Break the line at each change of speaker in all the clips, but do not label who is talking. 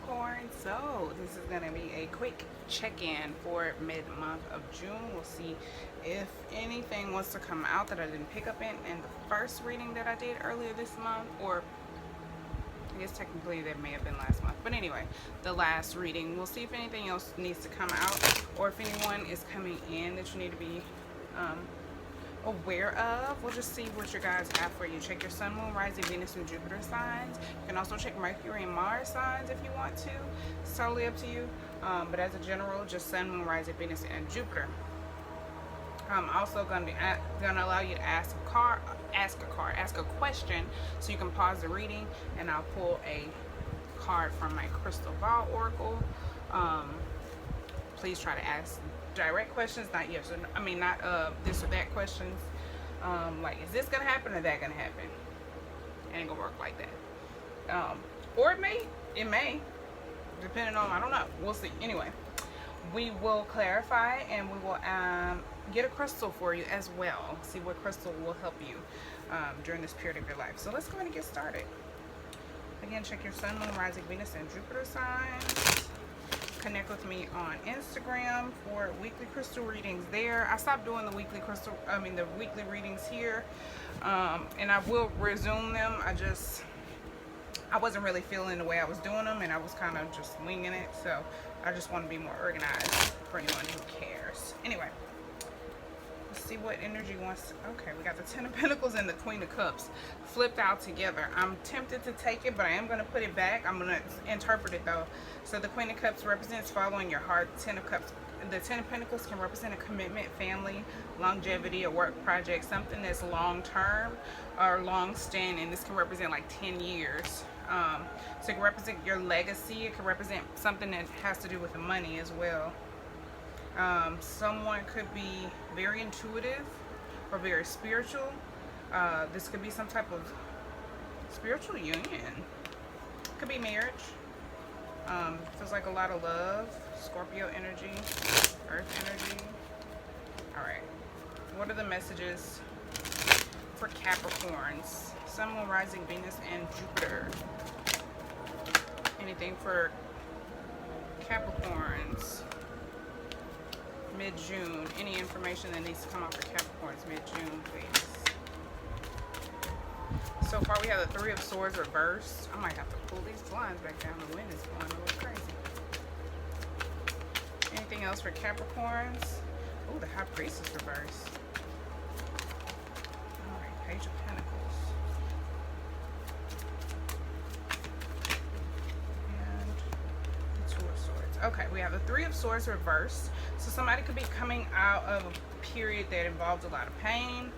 Capricorn. So this is going to be a quick check-in for mid-month of June. We'll see if anything wants to come out that I didn't pick up in the first reading that I did earlier this month, or I guess technically that may have been last month, but anyway, the last reading. We'll see if anything else needs to come out, or if anyone is coming in that you need to be aware of. We'll just see what your guys have for you. Check your sun, moon, rising, Venus, and Jupiter signs. You can also check Mercury and Mars signs if you want to. It's totally up to you. But as a general, just sun, moon, rising, Venus, and Jupiter. I'm also gonna allow you to ask a question, so you can pause the reading, and I'll pull a card from my crystal ball oracle. Please try to ask direct questions, not yes or no, I mean not this or that questions. Like, is this gonna happen or that gonna happen? It ain't gonna work like that. Or it may, depending on, I don't know. We'll see. Anyway, we will clarify, and we will get a crystal for you as well. See what crystal will help you during this period of your life. So let's go ahead and get started. Again, check your sun, moon, rising, Venus, and Jupiter signs. Connect with me on Instagram for weekly crystal readings there. I stopped doing the weekly readings here, and I will resume them. I wasn't really feeling the way I was doing them, and I was kind of just winging it, so I just want to be more organized for anyone who cares. Anyway, let's see what energy wants. Okay, we got the Ten of Pentacles and the Queen of Cups flipped out together. I'm tempted to take it, but I am going to put it back. I'm going to interpret it though. So the Queen of Cups represents following your heart. The Ten of Pentacles can represent a commitment, family, longevity, a work project, something that's long term or long standing. This can represent like 10 years. So it can represent your legacy. It can represent something that has to do with the money as well. Someone could be very intuitive or very spiritual. This could be some type of spiritual union. Could be marriage. Feels like a lot of love. Scorpio energy, Earth energy. Alright. What are the messages for Capricorns? Sun, moon, rising, Venus, and Jupiter. Anything for Capricorns mid-June? Any information that needs to come out for Capricorns mid-June, please? So far we have the Three of Swords reversed. I might have to pull these blinds back down. The wind is blowing a little crazy. Anything else for Capricorns? Oh, the High Priestess reversed. Alright, Page of Pentacles. And the Two of Swords. Okay, we have the Three of Swords reversed. So somebody could be coming out of a period that involves a lot of pain.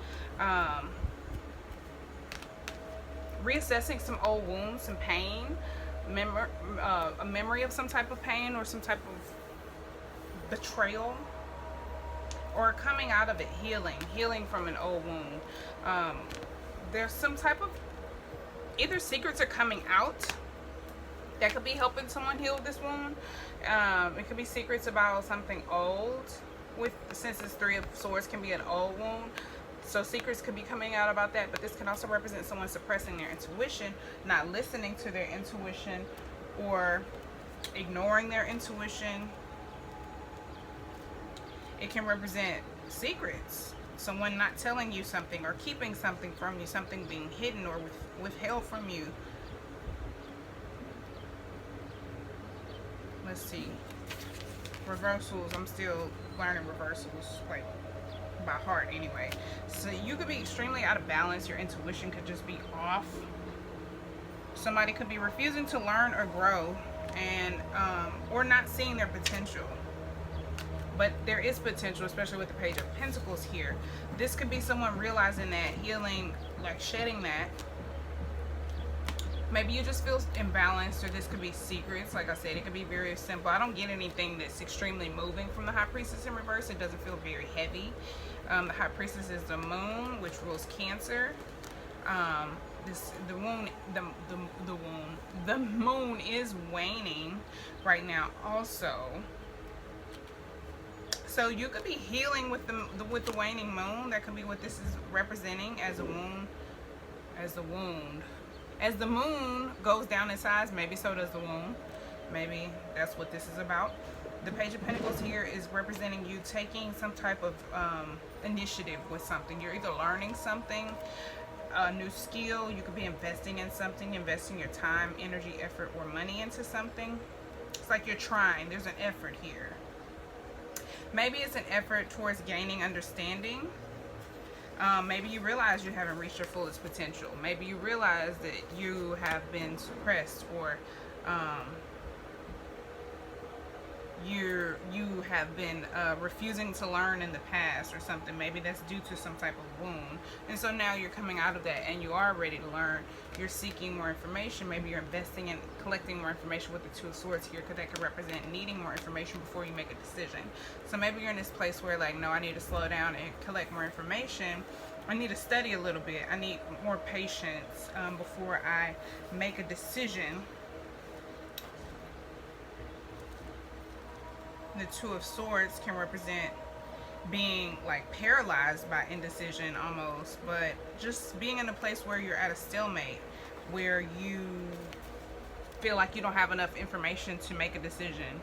Reassessing some old wounds, some pain, a memory of some type of pain or some type of betrayal, or coming out of it, healing from an old wound. There's some type of, either secrets are coming out that could be helping someone heal this wound. It could be secrets about something old, since this Three of Swords can be an old wound. So secrets could be coming out about that, but this can also represent someone suppressing their intuition, not listening to their intuition, or ignoring their intuition. It can represent secrets, someone not telling you something or keeping something from you, something being hidden or withheld from you. Let's see. Reversals. I'm still learning reversals, like, by heart anyway. So you could be extremely out of balance. Your intuition could just be off. Somebody could be refusing to learn or grow, and or not seeing their potential. But there is potential, especially with the Page of Pentacles here. This could be someone realizing that, healing, like shedding that. Maybe you just feel imbalanced, or this could be secrets. Like I said, it could be very simple. I don't get anything that's extremely moving from the High Priestess in reverse. It doesn't feel very heavy. The High Priestess is the moon, which rules Cancer. The moon is waning right now also. So you could be healing with the waning moon. That could be what this is representing as a wound. As the moon goes down in size, maybe so does the wound. Maybe that's what this is about. The Page of Pentacles here is representing you taking some type of initiative with something. You're either learning something, a new skill. You could be investing in something, investing your time, energy, effort, or money into something. It's like you're trying. There's an effort here. Maybe it's an effort towards gaining understanding. Maybe you realize you haven't reached your fullest potential. Maybe you realize that you have been suppressed, or you have been refusing to learn in the past or something. Maybe that's due to some type of wound, and so now you're coming out of that and you are ready to learn. You're seeking more information. Maybe you're investing in collecting more information with the Two of Swords here, because that could represent needing more information before you make a decision. So maybe you're in this place where, like, no, I need to slow down and collect more information. I need to study a little bit. I need more patience before I make a decision. The Two of Swords can represent being like paralyzed by indecision almost, but just being in a place where you're at a stalemate, where you feel like you don't have enough information to make a decision.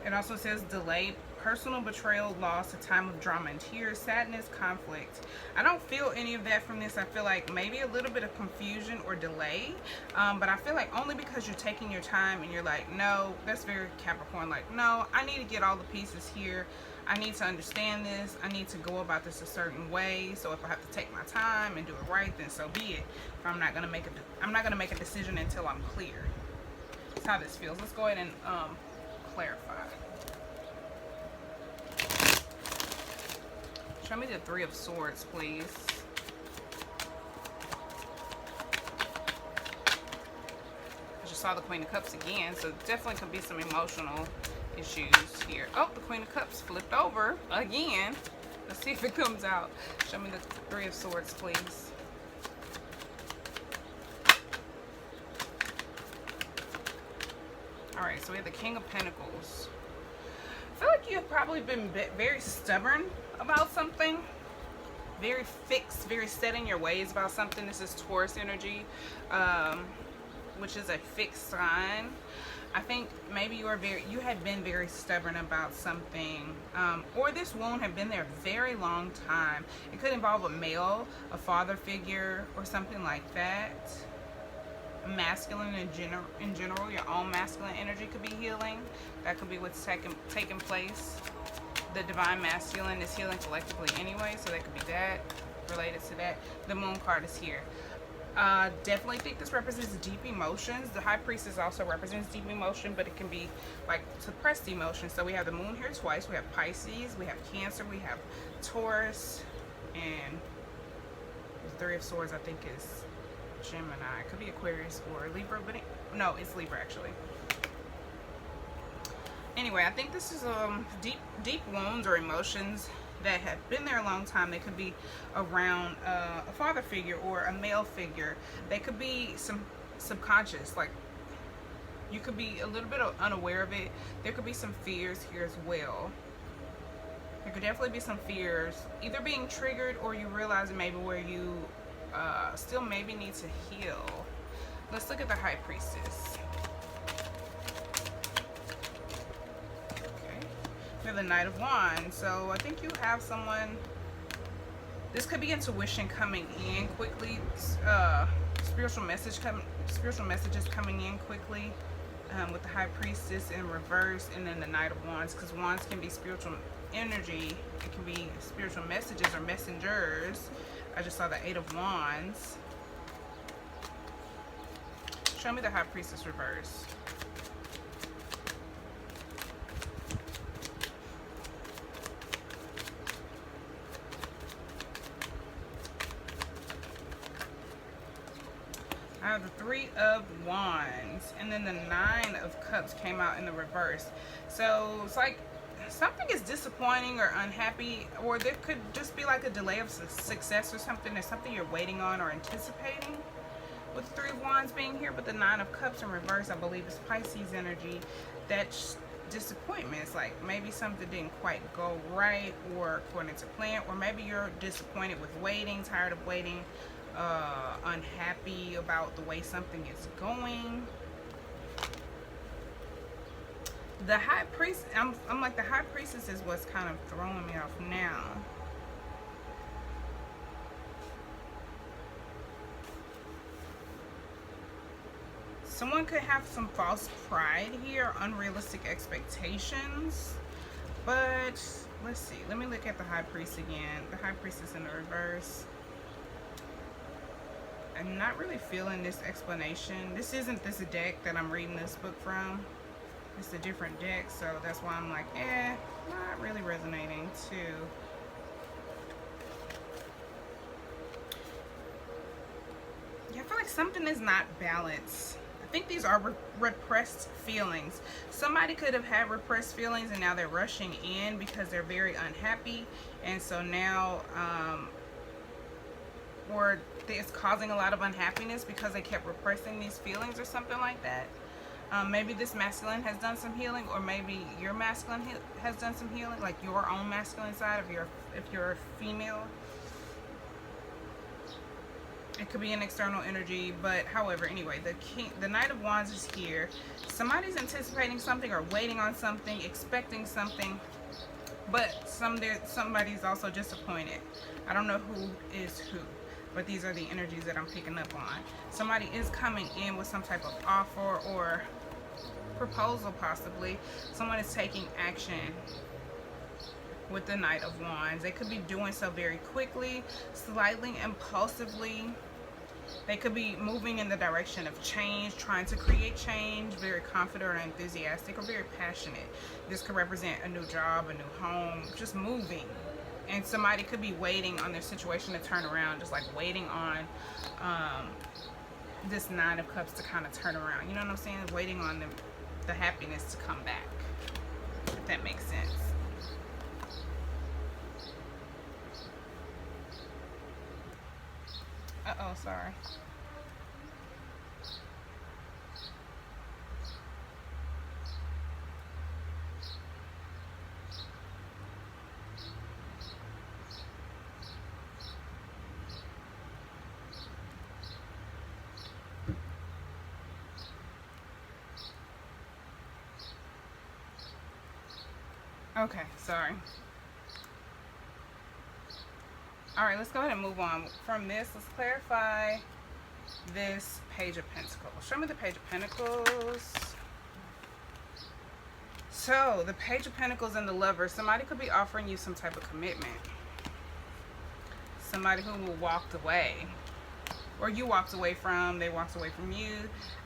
It also says delayed personal betrayal, loss, a time of drama and tears, sadness, conflict. I don't feel any of that from this. I feel like maybe a little bit of confusion or delay, but I feel like only because you're taking your time and you're like, no, that's very Capricorn, like, no, I need to get all the pieces here. I need to understand this. I need to go about this a certain way. So if I have to take my time and do it right, then so be it. If I'm not gonna make a decision until I'm clear. That's how this feels. Let's go ahead and clarify. Show me the Three of Swords, please. I just saw the Queen of Cups again, so definitely could be some emotional issues here. Oh, the Queen of Cups flipped over again. Let's see if it comes out. Show me the Three of Swords, please. Alright, so we have the King of Pentacles. I feel like you have probably been very stubborn about something, very fixed, very set in your ways about something. This is Taurus energy, which is a fixed sign. I think maybe you had been very stubborn about something, or this wound had been there a very long time. It could involve a male, a father figure, or something like that. Masculine in general, your own masculine energy could be healing. That could be what's taking place. The divine masculine is healing collectively anyway, so that could be that, related to that. The Moon card is here. Definitely think this represents deep emotions. The High Priestess also represents deep emotion, but it can be like suppressed emotion. So we have the Moon here twice. We have Pisces, we have Cancer, we have Taurus, and the Three of Swords I think is Gemini. It could be Aquarius or Libra, but no, it's Libra actually. Anyway, I think this is deep wounds or emotions that have been there a long time. They could be around a father figure or a male figure. They could be some subconscious, like you could be a little bit unaware of it. There could be some fears here as well. There could definitely be some fears either being triggered, or you realize maybe where you still maybe need to heal. Let's look at the High Priestess. We have the Knight of Wands. So I think you have someone, this could be intuition coming in quickly, spiritual messages coming in quickly, with the High Priestess in reverse, and then the Knight of Wands, because wands can be spiritual energy. It can be spiritual messages or messengers. I just saw the Eight of Wands. Show me the High Priestess reverse. I have the Three of Wands, and then the Nine of Cups came out in the reverse. So it's like something is disappointing or unhappy, or there could just be like a delay of success or something. There's something you're waiting on or anticipating with the Three of Wands being here. But the Nine of Cups in reverse, I believe, is Pisces energy. That's disappointment. It's like maybe something didn't quite go right or according to plan, or maybe you're disappointed with waiting, tired of waiting. unhappy about the way something is going. The High Priest, I'm like, the High Priestess is what's kind of throwing me off now. Someone could have some false pride here, unrealistic expectations. But let's see. Let me look at the High Priest again. The High Priestess in the reverse. I'm not really feeling this explanation. This isn't this deck that I'm reading this book from. It's a different deck, so that's why I'm like, not really resonating too. Yeah, I feel like something is not balanced. I think these are repressed feelings. Somebody could have had repressed feelings and now they're rushing in because they're very unhappy. And so now, or it's causing a lot of unhappiness because they kept repressing these feelings or something like that. Maybe this masculine has done some healing, or maybe your masculine has done some healing, like your own masculine side if you're a female. It could be an external energy, but however, anyway, the Knight of Wands is here. Somebody's anticipating something or waiting on something, expecting something, but somebody's also disappointed. I don't know who is who, but these are the energies that I'm picking up on. Somebody is coming in with some type of offer or proposal, possibly. Someone is taking action with the Knight of Wands. They could be doing so very quickly, slightly impulsively. They could be moving in the direction of change, trying to create change, very confident or enthusiastic or very passionate. This could represent a new job, a new home, just moving. And somebody could be waiting on their situation to turn around, just like waiting on this Nine of Cups to kind of turn around. You know what I'm saying? Waiting on the happiness to come back, if that makes sense. Uh-oh, sorry. Okay, sorry. All right, let's go ahead and move on from this. Let's clarify this Page of Pentacles. Show me the Page of Pentacles. So, the Page of Pentacles and the Lover. Somebody could be offering you some type of commitment. Somebody who walked away. Or you walked away from, they walked away from you.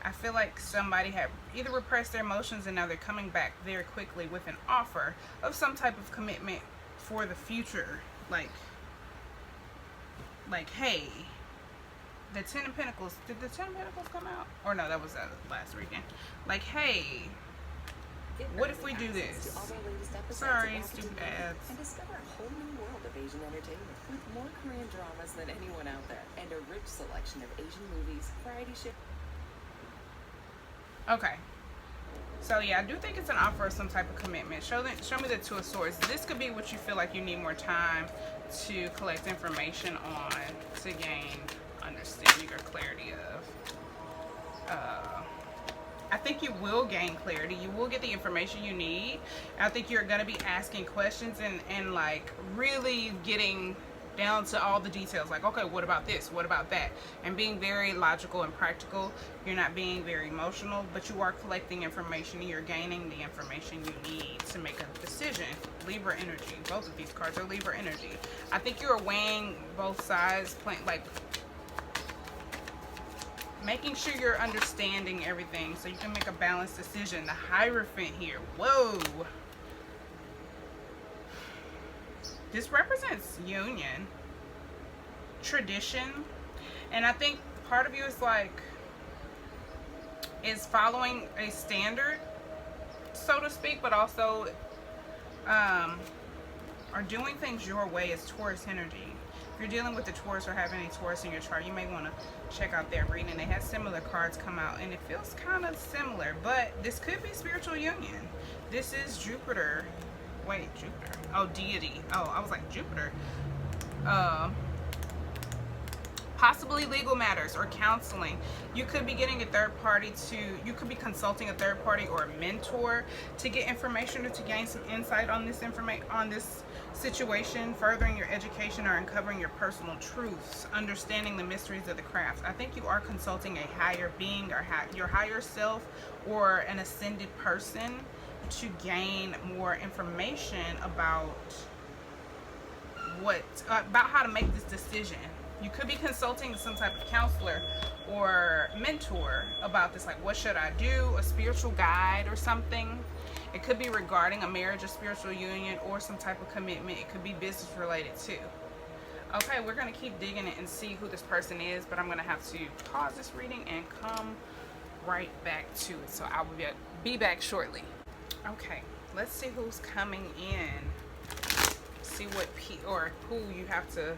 I feel like somebody had either repressed their emotions and now they're coming back very quickly with an offer of some type of commitment for the future. Like, hey, the Ten of Pentacles, did the Ten of Pentacles come out? Or no, that was last weekend. Like, hey, what if we do this? Sorry, stupid ads.
And discover a whole new world of Asian entertainment with more Korean dramas than anyone out there and a rich selection of Asian movies, variety shows.
Okay. So yeah, I do think it's an offer of some type of commitment. Show me the Two of Swords. This could be what you feel like you need more time to collect information on, to gain understanding or clarity of. I think you will gain clarity. You will get the information you need. I think you're going to be asking questions and like really getting down to all the details. Like, okay, what about this? What about that? And being very logical and practical. You're not being very emotional, but you are collecting information. You're gaining the information you need to make a decision. Libra energy. Both of these cards are Libra energy. I think you're weighing both sides, like making sure you're understanding everything so you can make a balanced decision. The Hierophant here. Whoa. This represents union, tradition, and I think part of you is like, is following a standard, so to speak, but also are doing things your way as Taurus energy. If you're dealing with the Taurus or have any Taurus in your chart, you may want to check out their reading. They had similar cards come out, and it feels kind of similar, but this could be spiritual union. This is Jupiter. Wait, Jupiter. Oh, deity. Oh, I was like Jupiter. Possibly legal matters or counseling. You could be getting a third party you could be consulting a third party or a mentor to get information or to gain some insight on this situation, furthering your education or uncovering your personal truths, understanding the mysteries of the craft. I think you are consulting a higher being or your higher self or an ascended person to gain more information about about how to make this decision. You could be consulting some type of counselor or mentor about this, like what should I do, a spiritual guide or something. It could be regarding a marriage or spiritual union or some type of commitment. It could be business related too. Okay, we're going to keep digging it and see who this person is, but I'm going to have to pause this reading and come right back to it. So I will be back shortly. Okay, let's see who's coming in. See what who you have to,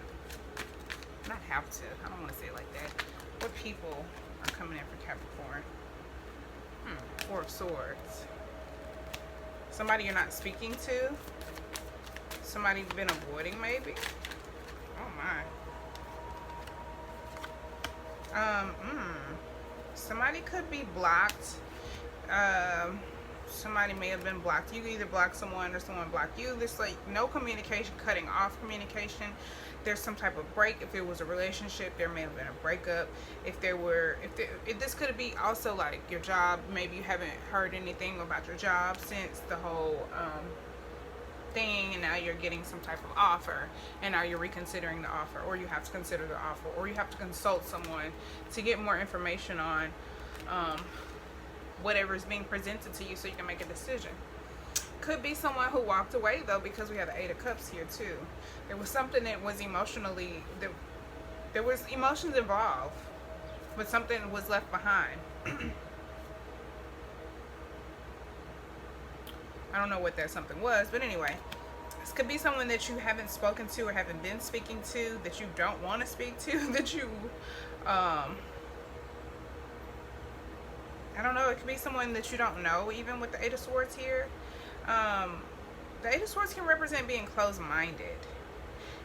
not have to, I don't want to say it like that. What people are coming in for Capricorn? Four of Swords. Somebody you're not speaking to. Somebody you've been avoiding maybe. Oh my. Somebody could be blocked. Somebody may have been blocked. You either block someone or someone blocked you. There's like no communication, cutting off communication. There's some type of break. If it was a relationship, there may have been a breakup. If this could be also like your job. Maybe you haven't heard anything about your job since the whole thing, and now you're getting some type of offer, and now you're reconsidering the offer, or you have to consider the offer, or you have to consult someone to get more information on whatever is being presented to you so you can make a decision. Could be someone who walked away though, because we have the Eight of Cups here too. There was something that was emotionally, there was emotions involved, but something was left behind. I don't know what that something was, but anyway, this could be someone that you haven't spoken to or haven't been speaking to, that you don't want to speak to, that you I don't know, it could be someone that you don't know, even with the Eight of Swords here. The Eight of Swords can represent being closed-minded.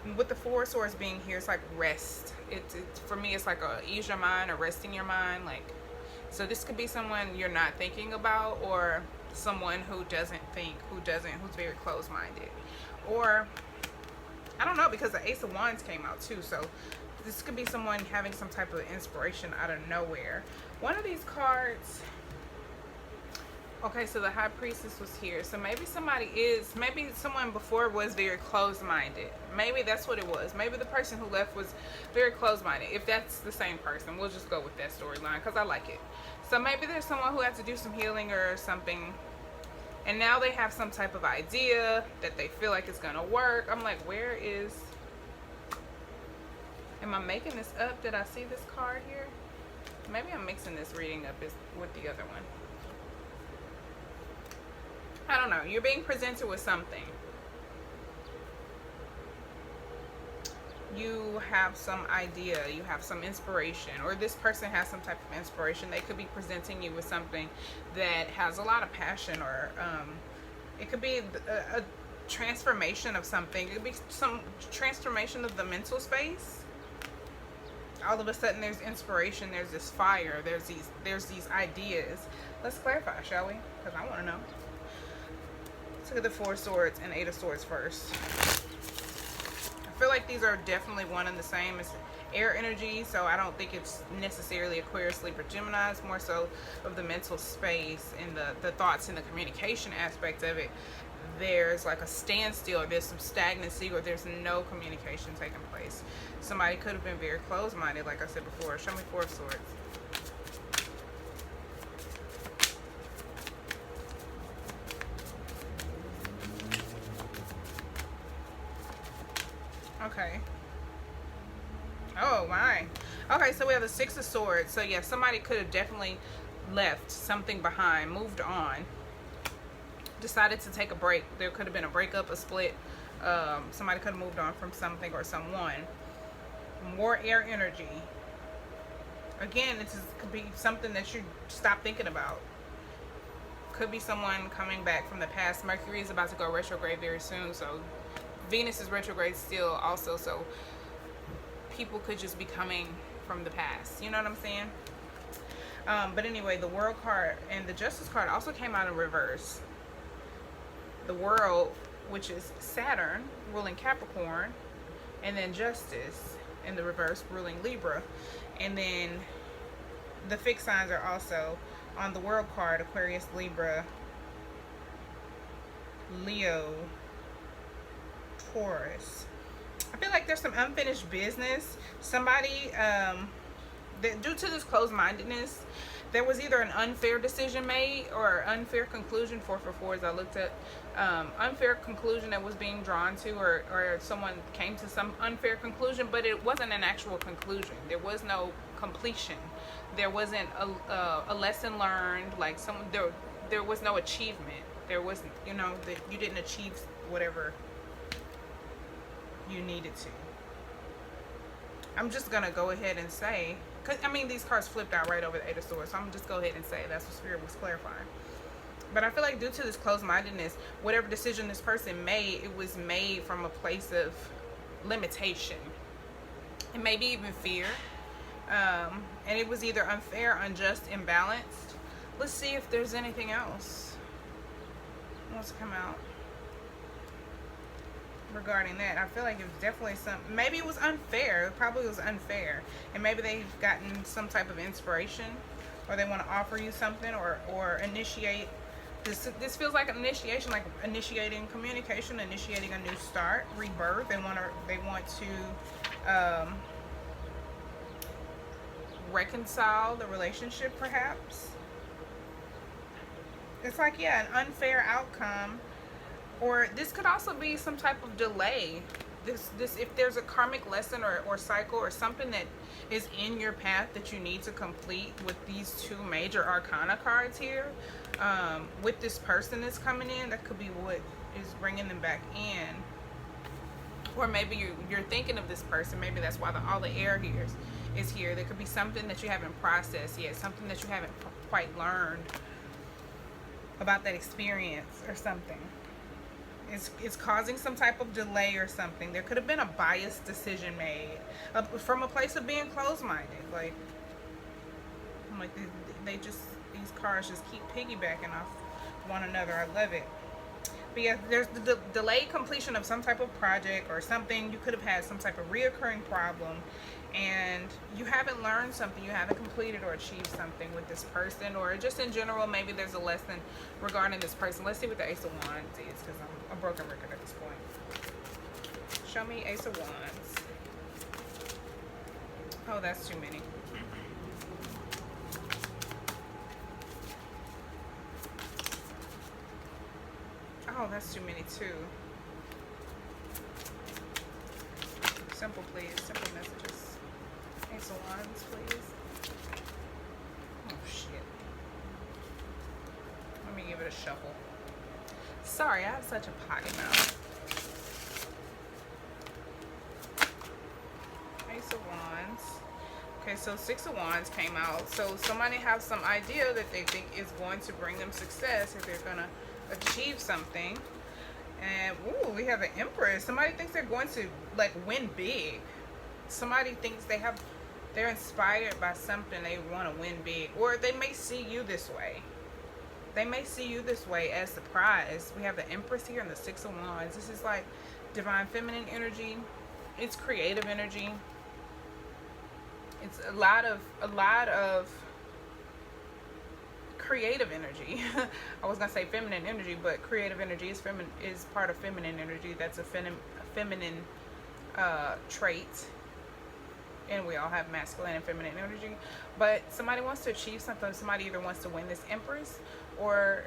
And with the Four of Swords being here, it's like rest. It's for me, it's like a ease your mind or resting your mind. Like, so this could be someone you're not thinking about, or someone who doesn't think, who's very closed-minded. Or, I don't know, because the Ace of Wands came out too, so this could be someone having some type of inspiration out of nowhere. One of these cards, okay, so the High Priestess was here. So maybe maybe someone before was very closed-minded. Maybe that's what it was. Maybe the person who left was very closed-minded. If that's the same person, we'll just go with that storyline because I like it. So maybe there's someone who has to do some healing or something, and now they have some type of idea that they feel like it's gonna work. I'm like, where is, am I making this up? Did I see this card here? Maybe I'm mixing this reading up with the other one. I don't know. You're being presented with something. You have some idea. You have some inspiration. Or this person has some type of inspiration. They could be presenting you with something that has a lot of passion. Or it could be a transformation of something. It could be some transformation of the mental space. All of a sudden there's inspiration. There's this fire. There's these ideas. Let's clarify, shall we? Because I want to know. Let's look at the Four of Swords and Eight of Swords first. I feel like these are definitely one and the same. It's air energy, so I don't think it's necessarily Aquarius, Libra, Gemini. It's more so of the mental space and the thoughts and the communication aspect of it. There's like a standstill, or there's some stagnancy, or there's no communication taking place. Somebody could have been very closed-minded, like I said before. Show me Four of Swords. Okay. Oh my. Okay, so we have the Six of Swords. So yeah, somebody could have definitely left something behind, moved on, decided to take a break. There could have been a breakup, a split. Somebody could have moved on from something or someone. More air energy. Again, could be something that you stop thinking about. Could be someone coming back from the past. Mercury is about to go retrograde very soon, so Venus is retrograde still also, so people could just be coming from the past. You know what I'm saying? But anyway, the World card and the Justice card also came out in reverse. The World, which is Saturn, ruling Capricorn, and then Justice in the reverse, ruling Libra. And then the fixed signs are also on the World card: Aquarius, Libra, Leo, Taurus. I feel like there's some unfinished business. Somebody, due to this closed-mindedness, there was either an unfair decision made or unfair conclusion. 4 for 4 as I looked at. Unfair conclusion that was being drawn to, or someone came to some unfair conclusion, but it wasn't an actual conclusion. There was no completion. There wasn't a lesson learned. Like there was no achievement. There wasn't, you know, that you didn't achieve whatever you needed to. I'm just gonna go ahead and say, because I mean these cards flipped out right over the 8 of Swords, so I'm just go ahead and say that's what Spirit was clarifying. But I feel like due to this closed-mindedness, whatever decision this person made, it was made from a place of limitation and maybe even fear. And it was either unfair, unjust, imbalanced. Let's see if there's anything else wants to come out regarding that. I feel like it was definitely maybe it was unfair. It probably was unfair, and maybe they've gotten some type of inspiration, or they want to offer you something, or initiate this feels like an initiation, like initiating communication, initiating a new start, rebirth. They want to reconcile the relationship, perhaps. It's like, yeah, an unfair outcome. Or this could also be some type of delay. This if there's a karmic lesson or cycle or something that is in your path that you need to complete with these 2 major arcana cards here, with this person that's coming in, that could be what is bringing them back in. Or maybe you're thinking of this person. Maybe that's why all the air here is here. There could be something that you haven't processed yet, something that you haven't quite learned about that experience or something. It's causing some type of delay or something. There could have been a biased decision made from a place of being closed-minded. Like these cards just keep piggybacking off one another. I love it. But yeah, there's the delayed completion of some type of project or something. You could have had some type of reoccurring problem, and you haven't learned something, you haven't completed or achieved something with this person, or just in general, maybe there's a lesson regarding this person. Let's see what the Ace of Wands is, because I'm a broken record at this point. Show me Ace of Wands. Oh, that's too many. Oh, that's too many too. Simple, please. Simple messages. Ace of Wands, please. Oh, shit. Let me give it a shuffle. Sorry, I have such a potty mouth. Ace of Wands. Okay, so 6 of Wands came out. So somebody has some idea that they think is going to bring them success, if they're going to achieve something. And ooh, we have an Empress. Somebody thinks they're going to like win big. Somebody thinks they're inspired by something, they want to win big, or they may see you this way. They may see you this way as the prize. We have the Empress here and the 6 of Wands. This is like divine feminine energy. It's creative energy. It's a lot of creative energy. I was gonna say feminine energy, but creative energy is part of feminine energy. That's a feminine trait, and we all have masculine and feminine energy. But somebody wants to achieve something. Somebody either wants to win this Empress, or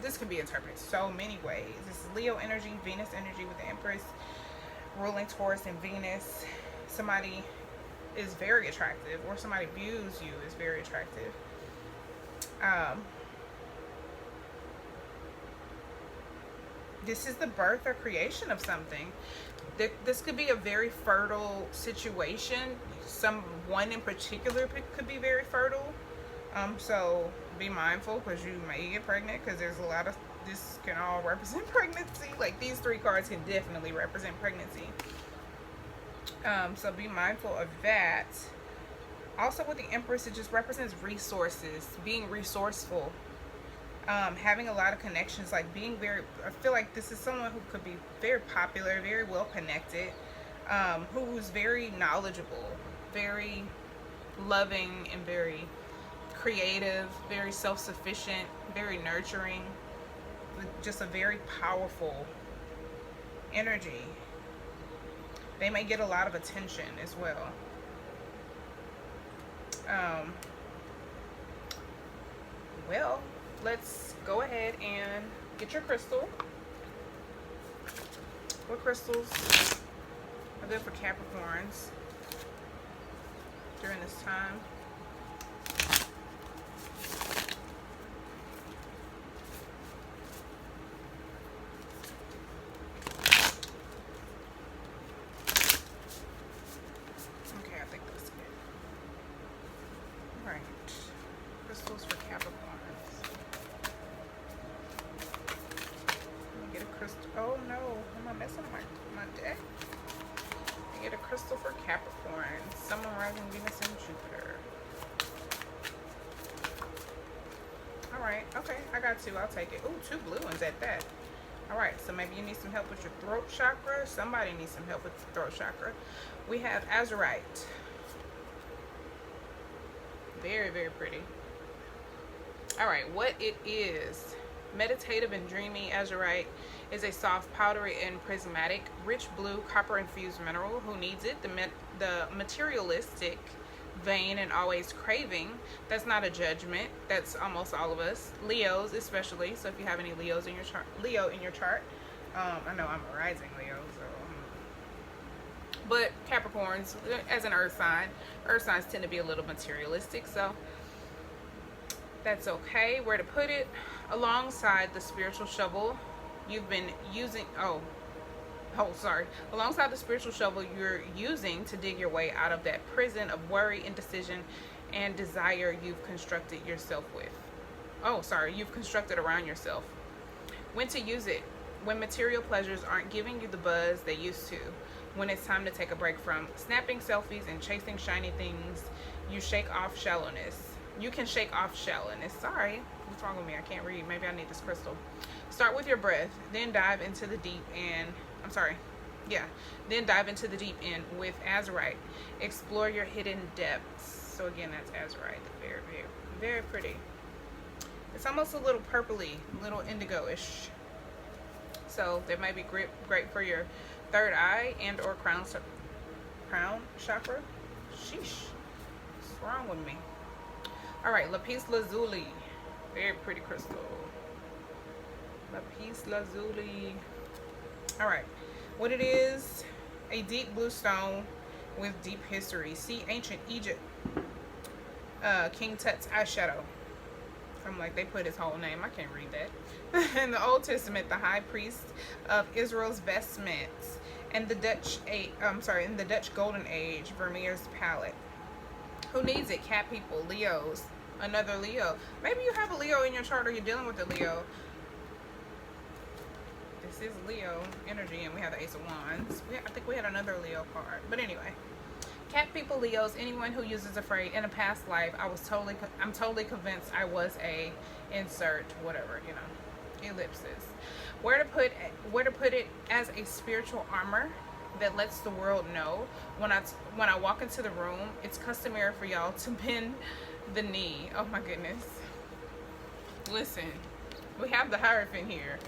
this can be interpreted so many ways. This is Leo energy, Venus energy with the Empress ruling Taurus and Venus. Somebody is very attractive, or somebody views you as very attractive. This is the birth or creation of something. This could be a very fertile situation. Someone in particular could be very fertile. So be mindful, because you may get pregnant, because there's a lot of, this can all represent pregnancy. Like these 3 cards can definitely represent pregnancy. So be mindful of that. Also with the Empress, it just represents resources, being resourceful, having a lot of connections, like being very, I feel like this is someone who could be very popular, very well connected, who's very knowledgeable, very loving, and very creative, very self-sufficient, very nurturing, with just a very powerful energy. They may get a lot of attention as well. Well, let's go ahead and get your crystal. What crystals are good for Capricorns during this time? Okay, I think that's good. All right, crystals for Capricorns. Let me get a crystal. Oh no, am I messing up my deck? Get a crystal for Capricorn, Sun, Rising, Venus, and Jupiter. All right, okay, I got two. I'll take it. Ooh, 2 blue ones at that. All right, so maybe you need some help with your throat chakra. Somebody needs some help with the throat chakra. We have Azurite. Very, very pretty. All right, what it is. Meditative and dreamy Azurite is a soft, powdery, and prismatic, rich blue, copper-infused mineral. Who needs it? The materialistic, vain, and always craving. That's not a judgment. That's almost all of us. Leos especially. So if you have any Leos in your chart, I know I'm a rising Leo, so. But Capricorns, as an earth signs tend to be a little materialistic, so that's okay. Where to put it? Alongside the spiritual shovel you've been using, alongside the spiritual shovel you're using to dig your way out of that prison of worry, indecision, and desire you've constructed yourself with. You've constructed around yourself. When to use it? When material pleasures aren't giving you the buzz they used to. When it's time to take a break from snapping selfies and chasing shiny things, you shake off shallowness. You can shake off shallowness. Sorry, what's wrong with me? I can't read. Maybe I need this crystal. Start with your breath, then dive into the deep end. Then dive into the deep end with Azurite. Explore your hidden depths. So again, that's Azurite. Very, very, very pretty. It's almost a little purpley, a little indigo-ish. So that might be great for your third eye and or crown chakra. Sheesh, what's wrong with me? All right, lapis lazuli, very pretty crystal. Lapis lazuli. All right, what it is? A deep blue stone with deep history. See ancient Egypt. King Tut's eyeshadow. I'm like, they put his whole name. I can't read that. In the Old Testament, the high priest of Israel's vestments, and the in the Dutch Golden Age, Vermeer's palette. Who needs it? Cat people, Leos, another Leo. Maybe you have a Leo in your chart, or you're dealing with a Leo. This is Leo energy, and we have the Ace of Wands. I think we had another Leo card, but anyway. Cat people, Leos, anyone who uses a phrase in a past life, I'm totally convinced I was a insert whatever, ellipsis. Where to put it as a spiritual armor that lets the world know when I walk into the room, it's customary for y'all to bend the knee. Oh my goodness. Listen, we have the Hierophant here,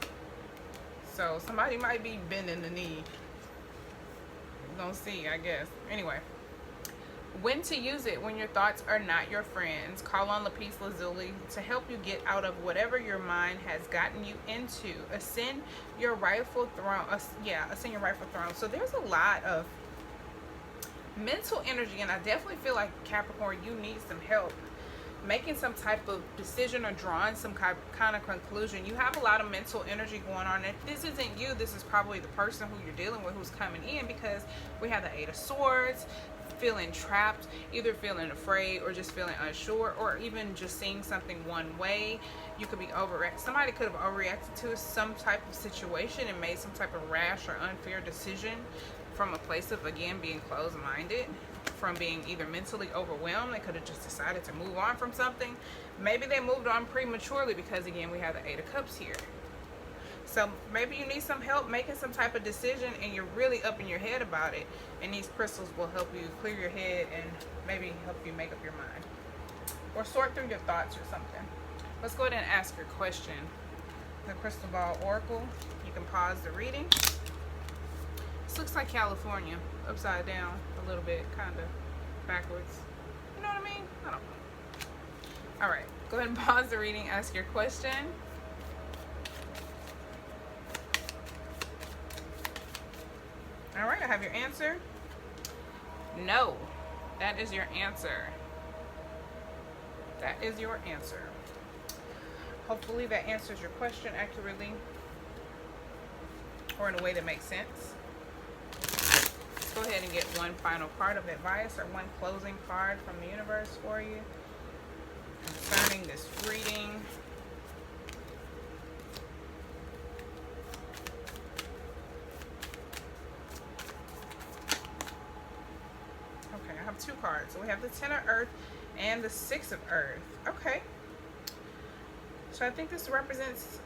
so somebody might be bending the knee. We're gonna see, I guess. Anyway, when to use it? When your thoughts are not your friends. Call on lapis lazuli to help you get out of whatever your mind has gotten you into. Ascend your rightful throne. Ascend your rightful throne. So there's a lot of mental energy, and I definitely feel like, Capricorn, you need some help making some type of decision or drawing some kind of conclusion. You have a lot of mental energy going on. If this isn't you, this is probably the person who you're dealing with who's coming in, because we have the Eight of Swords, feeling trapped, either feeling afraid or just feeling unsure, or even just seeing something one way. You could be somebody could have overreacted to some type of situation and made some type of rash or unfair decision from a place of, again, being closed-minded. from being either mentally overwhelmed. They could have just decided to move on from something. Maybe they moved on prematurely because, again, we have the Eight of Cups here. So maybe you need some help making some type of decision and you're really up in your head about it. And these crystals will help you clear your head and maybe help you make up your mind. Or sort through your thoughts or something. Let's go ahead and ask your question. The Crystal Ball Oracle. You can pause the reading. This looks like California. Upside down a little bit. Kind of backwards. You know what I mean? I don't know. Alright. Go ahead and pause the reading. Ask your question. Alright, I have your answer. No. That is your answer. That is your answer. Hopefully that answers your question accurately or in a way that makes sense. Let's go ahead and get one final card of advice or one closing card from the universe for you concerning this reading. Okay, I have two cards. So we have the Ten of Earth and the Six of Earth. Okay. So I think this represents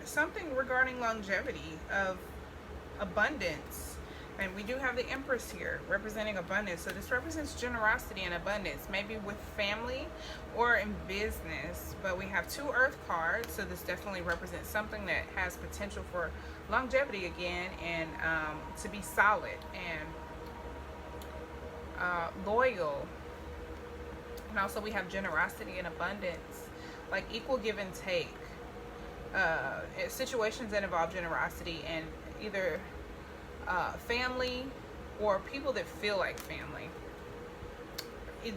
something regarding longevity, of abundance. And we do have the Empress here representing abundance. So this represents generosity and abundance, maybe with family or in business. But we have two Earth cards, so this definitely represents something that has potential for longevity again, and to be solid and loyal. And also we have generosity and abundance, like equal give and take. Situations that involve generosity and either family or people that feel like family.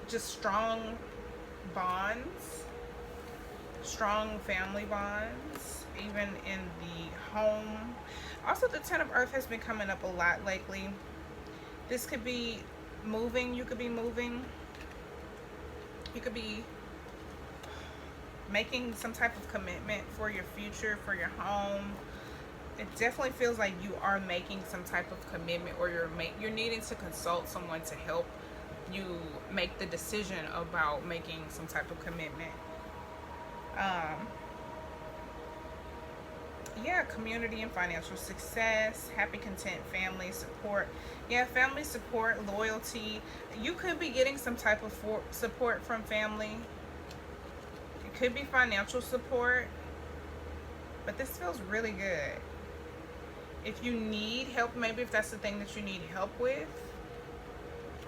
Just strong bonds, strong family bonds, even in the home. Also, the Ten of Earth has been coming up a lot lately. This could be moving. You could be moving. You could be making some type of commitment for your future, for your home. It definitely feels like you are making some type of commitment, or you're needing to consult someone to help you make the decision about making some type of commitment. Yeah, community and financial success, happy, content, family support. Yeah, family support, loyalty. You could be getting some type of support from family. It could be financial support, but this feels really good. If you need help, maybe if that's the thing that you need help with,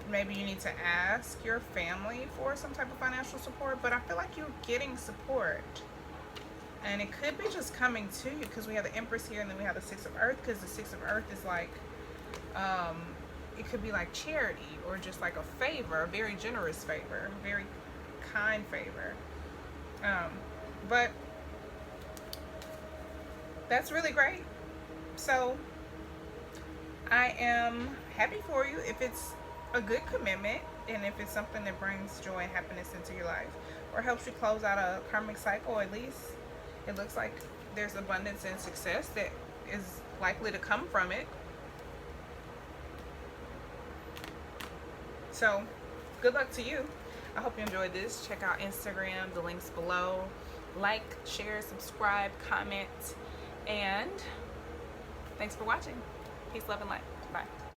maybe you need to ask your family for some type of financial support, but I feel like you're getting support. And it could be just coming to you, because we have the Empress here and then we have the Six of Earth, because the Six of Earth is like, it could be like charity or just like a favor, a very generous favor, a very kind favor. But that's really great. So I am happy for you if it's a good commitment and if it's something that brings joy and happiness into your life or helps you close out a karmic cycle. At least it looks like there's abundance and success that is likely to come from it. So good luck to you. I hope you enjoyed this. Check out Instagram, the links below. Like, share, subscribe, comment, and thanks for watching. Peace, love, and light.